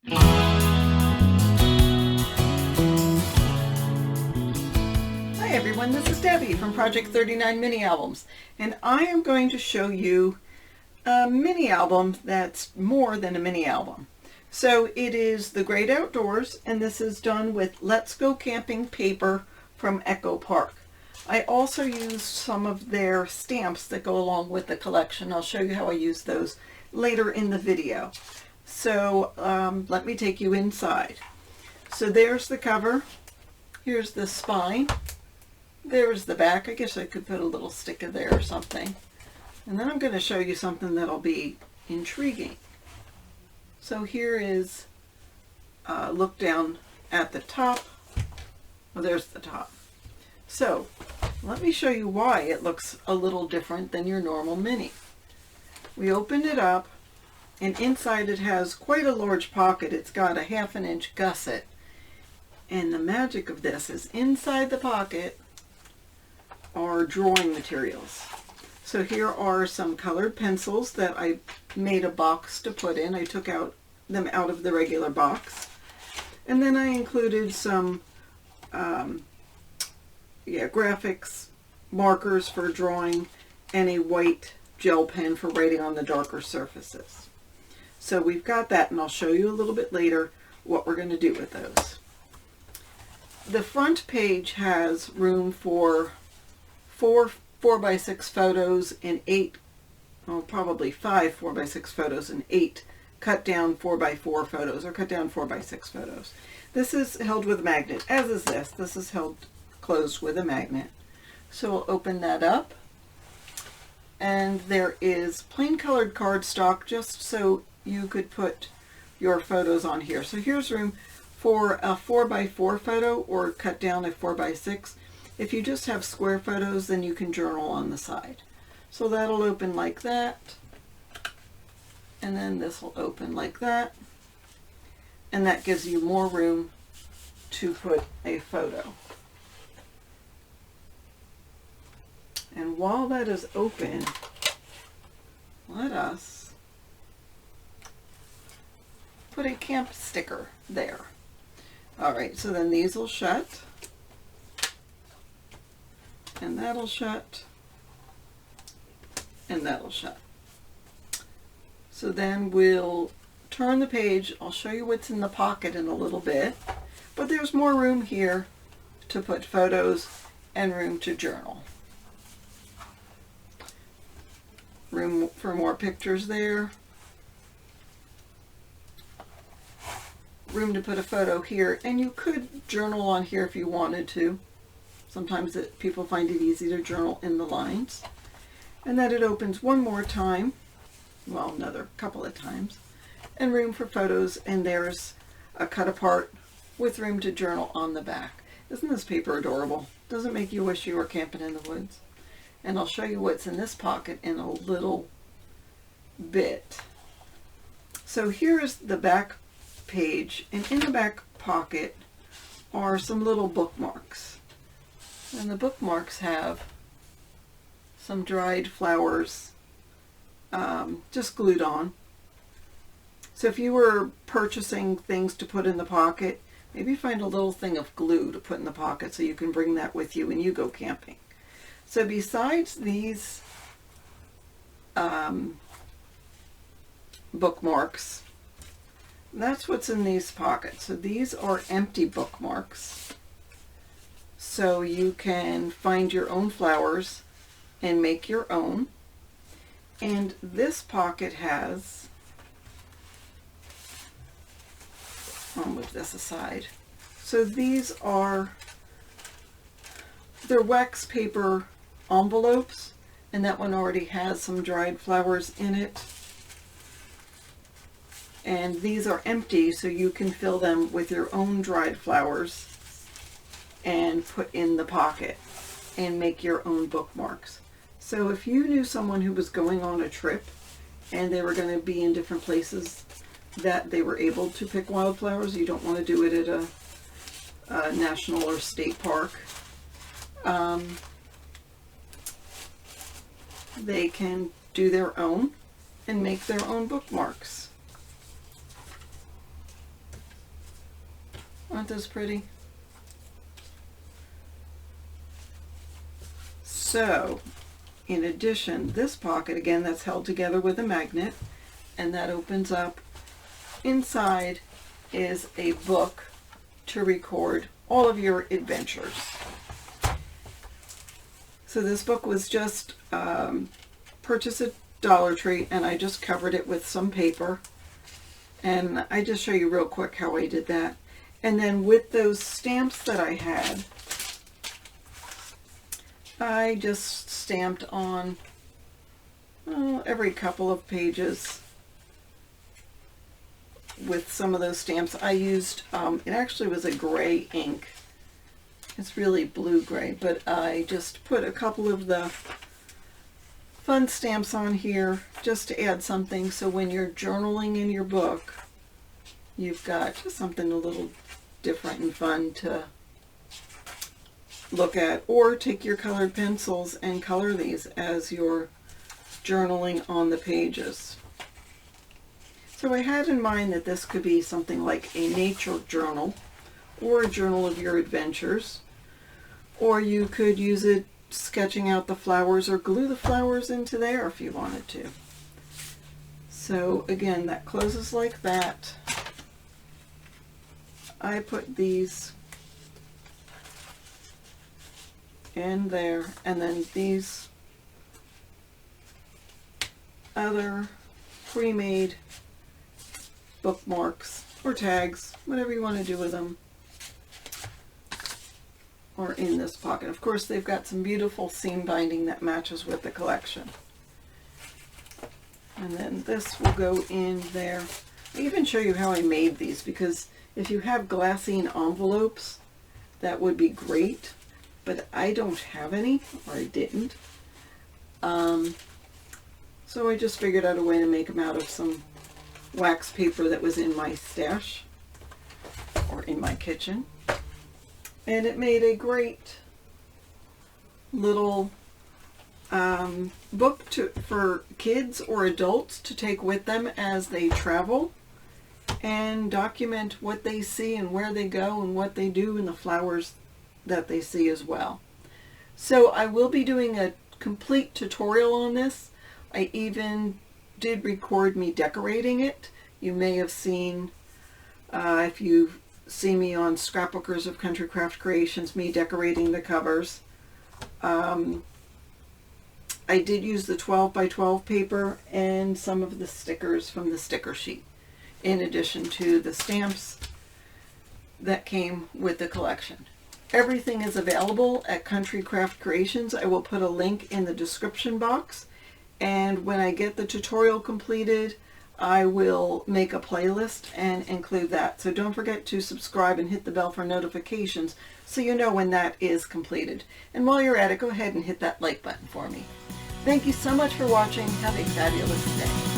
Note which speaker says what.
Speaker 1: Hi everyone, this is Debbie from Project 39 Mini Albums, and I am going to show you a mini album that's more than a mini album. So it is The Great Outdoors, and this is done with Let's Go Camping paper from Echo Park. I also used some of their stamps that go along with the collection. I'll show you how I use those later in the video. So let me take you inside. So there's the cover. Here's the spine. There's the back. I guess I could put a little sticker there or something. And then I'm going to show you something that'll be intriguing. So here is a look down at the top. Well, there's the top. So let me show you why it looks a little different than your normal mini. We open it up, and inside it has quite a large pocket. It's got a 1/2 inch gusset. And the magic of this is inside the pocket are drawing materials. So here are some colored pencils that I made a box to put in. I took them out of the regular box. And then I included some graphics, markers for drawing, and a white gel pen for writing on the darker surfaces. So we've got that, and I'll show you a little bit later what we're going to do with those. The front page has room for 4 4x6 photos and 8, well, probably 5 4x6 photos and 8 cut down 4x4 photos, or cut down 4x6 photos. This is held with a magnet, as is this. This is held closed with a magnet. So we'll open that up, and there is plain colored cardstock just so you could put your photos on here. So here's room for a 4x4 photo, or cut down a 4x6. If you just have square photos, then you can journal on the side. So that'll open like that, and then this will open like that, and that gives you more room to put a photo. And while that is open, let us put a camp sticker there. Alright, so then these will shut, and that'll shut, and that'll shut. So then we'll turn the page. I'll show you what's in the pocket in a little bit, but there's more room here to put photos and room to journal. Room for more pictures there. Room to put a photo here, and you could journal on here if you wanted to. Sometimes people find it easy to journal in the lines. And then it opens one more time, well, another couple of times, and room for photos, and there's a cut apart with room to journal on the back. Isn't this paper adorable? Doesn't it make you wish you were camping in the woods? And I'll show you what's in this pocket in a little bit. So here's the back page, and in the back pocket are some little bookmarks. And the bookmarks have some dried flowers just glued on. So if you were purchasing things to put in the pocket, maybe find a little thing of glue to put in the pocket so you can bring that with you when you go camping. So besides these bookmarks, that's what's in these pockets. So these are empty bookmarks. So you can find your own flowers and make your own. And this pocket has, I'll move this aside. So these are, they're wax paper envelopes, and that one already has some dried flowers in it. And these are empty, so you can fill them with your own dried flowers and put in the pocket and make your own bookmarks. So if you knew someone who was going on a trip and they were going to be in different places that they were able to pick wildflowers, you don't want to do it at a national or state park, they can do their own and make their own bookmarks. Aren't those pretty? So, in addition, this pocket, again, that's held together with a magnet, and that opens up. Inside is a book to record all of your adventures. So this book was just purchased at Dollar Tree, and I just covered it with some paper. And I just show you real quick how I did that. And then with those stamps that I had, I just stamped on every couple of pages with some of those stamps. I used, it actually was a gray ink. It's really blue-gray, but I just put a couple of the fun stamps on here just to add something, so when you're journaling in your book, you've got just something a little different and fun to look at. Or take your colored pencils and color these as you're journaling on the pages. So I had in mind that this could be something like a nature journal or a journal of your adventures, or you could use it sketching out the flowers or glue the flowers into there if you wanted to. So again, that closes like that. I put these in there, and then these other pre-made bookmarks or tags, whatever you want to do with them, are in this pocket. Of course, they've got some beautiful seam binding that matches with the collection. And then this will go in there. I even show you how I made these, because if you have glassine envelopes, that would be great, but I don't have any, or I didn't. So I just figured out a way to make them out of some wax paper that was in my stash or in my kitchen. And it made a great little book for kids or adults to take with them as they travel and document what they see and where they go and what they do and the flowers that they see as well. So I will be doing a complete tutorial on this. I even did record me decorating it. You may have seen, if you see me on Scrapbookers of Country Craft Creations, me decorating the covers. I did use the 12 by 12 paper and some of the stickers from the sticker sheet, in addition to the stamps that came with the collection. Everything is available at Country Craft Creations. I will put a link in the description box, and when I get the tutorial completed, I will make a playlist and include that. So don't forget to subscribe and hit the bell for notifications so you know when that is completed. And while you're at it, go ahead and hit that like button for me. Thank you so much for watching. Have a fabulous day.